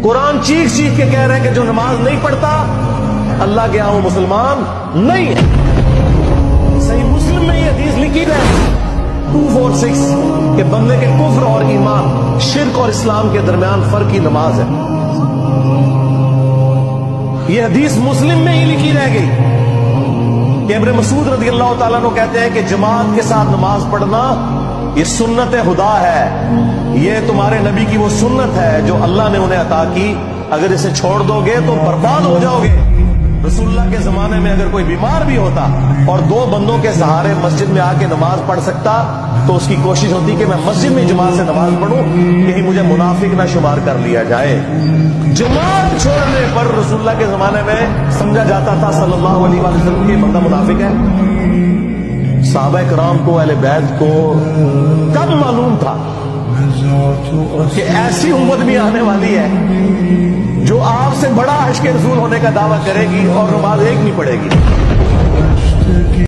قرآن چیخ چیخ کے کہہ رہے ہیں کہ جو نماز نہیں پڑھتا اللہ کے ہاں وہ مسلمان نہیں ہے۔ صحیح مسلم میں یہ حدیث لکھی ہے 246 کہ بندے کے کفر اور ایمان، شرک اور اسلام کے درمیان فرق کی نماز ہے۔ یہ حدیث مسلم میں ہی لکھی رہ گئی کہ ابن مسعود رضی اللہ تعالیٰ عنہ کہتے ہیں کہ جماعت کے ساتھ نماز پڑھنا یہ سنت خدا ہے، یہ تمہارے نبی کی وہ سنت ہے جو اللہ نے انہیں عطا کی، اگر اسے چھوڑ دو گے تو برباد ہو جاؤ گے۔ رسول اللہ کے زمانے میں اگر کوئی بیمار بھی ہوتا اور دو بندوں کے سہارے مسجد میں آ کے نماز پڑھ سکتا تو اس کی کوشش ہوتی کہ میں مسجد میں جماعت سے نماز پڑھوں، کہیں مجھے منافق نہ شمار کر لیا جائے۔ جماعت چھوڑنے پر رسول اللہ کے زمانے میں سمجھا جاتا تھا صلی اللہ علیہ وسلم کہ بندہ منافق ہے۔ صحابہ کرام کو، اہل بیت کو کب معلوم تھا کہ ایسی امت بھی آنے والی ہے جو آپ سے بڑا عشق رسول ہونے کا دعویٰ کرے گی اور نماز ایک نہیں پڑھے گی۔